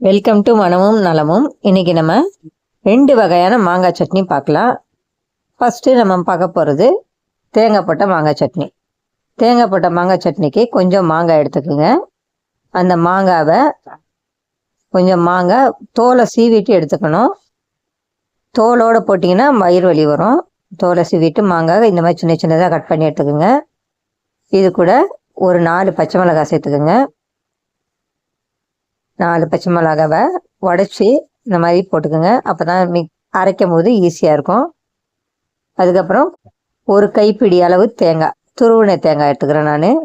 Welcome to மனமும் நலமும். இன்றைக்கி நம்ம 2 வகையான மாங்காய் சட்னி பார்க்கலாம். ஃபஸ்ட்டு நம்ம பார்க்க போகிறது தேங்காய் போட்ட மாங்காய் சட்னி. தேங்காய் போட்ட மாங்காய் சட்னிக்கு கொஞ்சம் மாங்காய் எடுத்துக்கோங்க. அந்த மாங்காவை கொஞ்சம் தோலை சீவிட்டு எடுத்துக்கணும். தோலோடு போட்டிங்கன்னா வயிறு வலி வரும். தோலை சீவிட்டு மாங்காய் இந்த மாதிரி சின்ன சின்னதாக கட் பண்ணி எடுத்துக்கோங்க. இது கூட ஒரு 4 பச்சை மிளகாய் சேர்த்துக்கோங்க. 4 பச்சை மிளகாவை உடச்சி இந்த மாதிரி போட்டுக்கோங்க. அப்போ தான் அரைக்கும் போது ஈஸியாக இருக்கும். அதுக்கப்புறம் ஒரு கைப்பிடி அளவு தேங்காய், துருவின தேங்காய் எடுத்துக்கிறேன் நான்.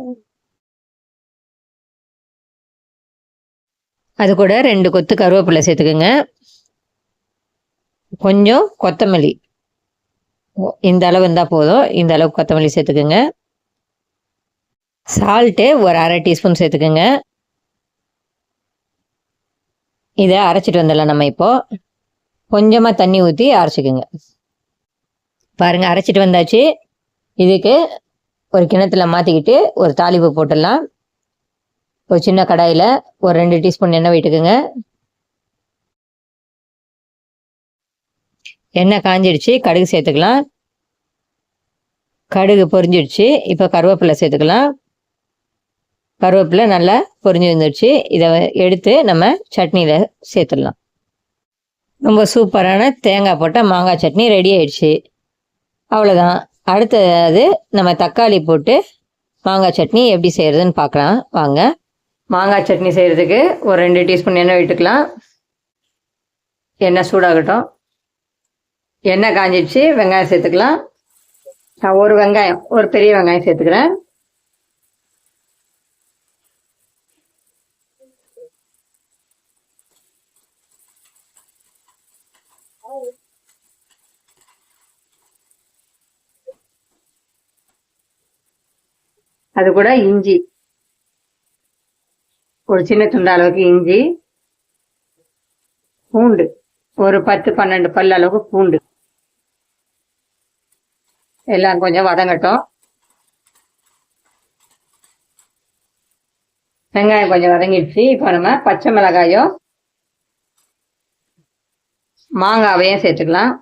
அது கூட 2 கொத்து கருவேப்பிலை சேர்த்துக்கோங்க. கொஞ்சம் கொத்தமல்லி, இந்த அளவு இருந்தால் போதும். இந்த அளவுக்கு கொத்தமல்லி சேர்த்துக்கோங்க. சால்ட்டு ஒரு 1/2 டீஸ்பூன் சேர்த்துக்கோங்க. இதை அரைச்சிட்டு வந்துடலாம். நம்ம இப்போது கொஞ்சமாக தண்ணி ஊற்றி அரைச்சிக்கோங்க. பாருங்கள், அரைச்சிட்டு வந்தாச்சு. இதுக்கு ஒரு கிணத்துல மாற்றிக்கிட்டு ஒரு தாளிப்பு போட்டுடலாம். ஒரு சின்ன கடாயில் ஒரு 2 டீஸ்பூன் எண்ணெய் விட்டுக்குங்க. எண்ணெய் காஞ்சிடுச்சு, கடுகு சேர்த்துக்கலாம். கடுகு பொரிஞ்சிடுச்சு. இப்போ கருவேப்பிலை சேர்த்துக்கலாம். கருவேப்பிலை நல்லா பொரிஞ்சு வந்துடுச்சு. இதை எடுத்து நம்ம சட்னியில் சேர்த்துடலாம். ரொம்ப சூப்பரான தேங்காய் போட்ட மாங்காய் சட்னி ரெடி ஆயிடுச்சு. அவ்வளோதான். அடுத்தது நம்ம தக்காளி போட்டு மாங்காய் சட்னி எப்படி செய்கிறதுன்னு பார்க்கலாம் வாங்க. மாங்காய் சட்னி செய்கிறதுக்கு ஒரு 2 டீஸ்பூன் எண்ணெய் விட்டுக்கலாம். எண்ணெய் சூடாகட்டும். எண்ணெய் காஞ்சிடுச்சு. வெங்காயம் சேர்த்துக்கலாம். நான் ஒரு பெரிய வெங்காயம் சேர்த்துக்கிறேன். அது கூட இஞ்சி, ஒரு சின்ன துண்டு அளவுக்கு இஞ்சி, பூண்டு ஒரு 10-12 பல் அளவுக்கு பூண்டு, எல்லாம் கொஞ்சம் வதங்கட்டும். வெங்காயம் கொஞ்சம் வதங்கிடுச்சு. இப்போ நம்ம பச்சை மிளகாயும் மாங்காவையும் சேர்த்துக்கலாம்.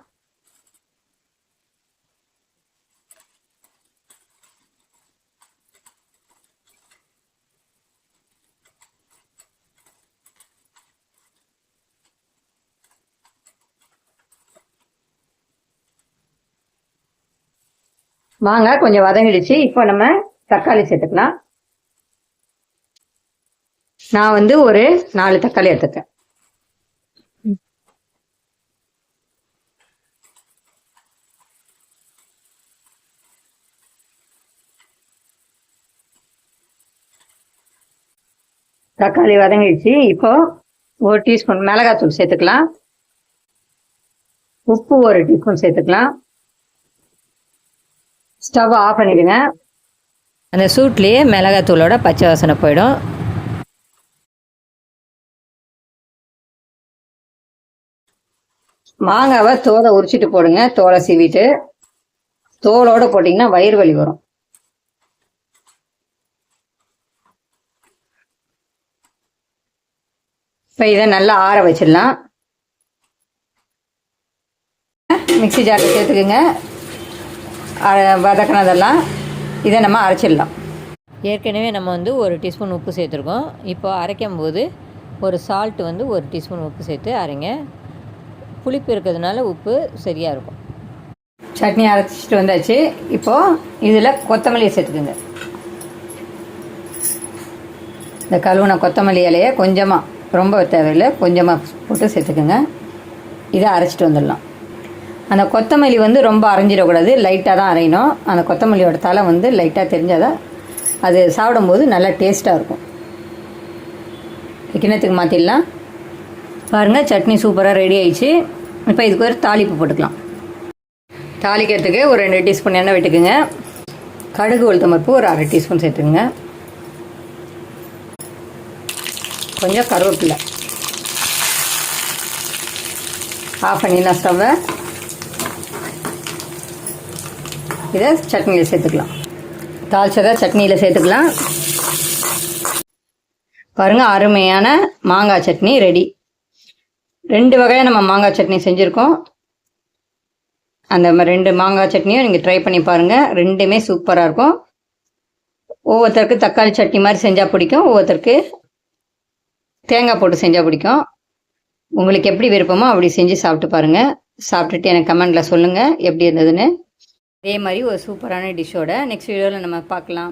மாங்காய் கொஞ்சம் வதங்கிடுச்சு. இப்போ நம்ம தக்காளி சேர்த்துக்கலாம். நான் ஒரு 4 தக்காளி எடுத்துக்கேன். தக்காளி வதங்கிடுச்சு. இப்போ 1 டீஸ்பூன் மிளகாத்தூள் சேர்த்துக்கலாம். உப்பு 1 டீஸ்பூன் சேர்த்துக்கலாம். ஸ்டவ் ஆஃப் பண்ணிடுங்க. அந்த சூட்லேயே மிளகாத்தூளோட பச்சை வாசனை போயிடும். மாங்காவை தோலை உரிச்சிட்டு போடுங்க. தோலை சீவிட்டு தோலோடு போட்டிங்கன்னா வயிறு வலி வரும். இப்போ இதை நல்லா ஆற வச்சிடலாம். மிக்ஸி ஜாரில் சேர்த்துக்குங்க. வதக்கினதெல்லாம் இதை நம்ம அரைச்சிடலாம். ஏற்கனவே நம்ம 1 டீஸ்பூன் உப்பு சேர்த்துருக்கோம். இப்போ அரைக்கும் போது ஒரு சால்ட் 1 டீஸ்பூன் உப்பு சேர்த்து அரைங்க. புளிப்பு இருக்கிறதுனால உப்பு சரியாக இருக்கும். சட்னி அரைச்சிட்டு வந்தாச்சு. இப்போது இதில் கொத்தமல்லியை சேர்த்துக்குங்க. இந்த கழுவுன கொத்தமல்லி இலையை கொஞ்சமாக, ரொம்ப தேவையில்லை, கொஞ்சமாக போட்டு சேர்த்துக்குங்க. இதை அரைச்சிட்டு வந்துடலாம். அந்த கொத்தமல்லி ரொம்ப அரைஞ்சிடக்கூடாது, லைட்டாக தான் அரையணும். அந்த கொத்தமல்லியோட தலை லைட்டாக தெரிஞ்சாதான் அது சாப்பிடும்போது நல்லா டேஸ்ட்டாக இருக்கும். கிண்ணத்துக்கு மாற்றிடலாம். பாருங்கள், சட்னி சூப்பராக ரெடி ஆயிடுச்சு. இப்போ இதுக்கு ஒரு தாளிப்பு போட்டுக்கலாம். தாளிக்கிறதுக்கு ஒரு 2 டீஸ்பூன் எண்ணெய் விட்டுக்குங்க. கடுகு உளுத்தம்பருப்பு ஒரு 1/2 டீஸ்பூன் சேர்த்துக்குங்க. கொஞ்சம் கருவேப்பிலை. ஆஃப் பண்ணிடலாம் ஸ்டவ்வை. இதை சட்னியில் சேர்த்துக்கலாம். தாளிச்சதை சட்னியில் சேர்த்துக்கலாம். பாருங்கள், அருமையான மாங்காய் சட்னி ரெடி. 2 வகையாக நம்ம மாங்காய் சட்னி செஞ்சுருக்கோம். அந்த 2 மாங்காய் சட்னியும் நீங்கள் ட்ரை பண்ணி பாருங்கள். ரெண்டுமே சூப்பராக இருக்கும். ஒவ்வொருத்தருக்கு தக்காளி சட்னி மாதிரி செஞ்சால் பிடிக்கும், ஒவ்வொருத்தருக்கு தேங்காய் போட்டு செஞ்சால் பிடிக்கும். உங்களுக்கு எப்படி விருப்பமோ அப்படி செஞ்சு சாப்பிட்டு பாருங்கள். சாப்பிட்டுட்டு எனக்கு கமெண்டில் சொல்லுங்கள் எப்படி இருந்ததுன்னு. அதே மாதிரி ஒரு சூப்பரான டிஷ்ஷோட நெக்ஸ்ட் வீடியோவில் நம்ம பார்க்கலாம்.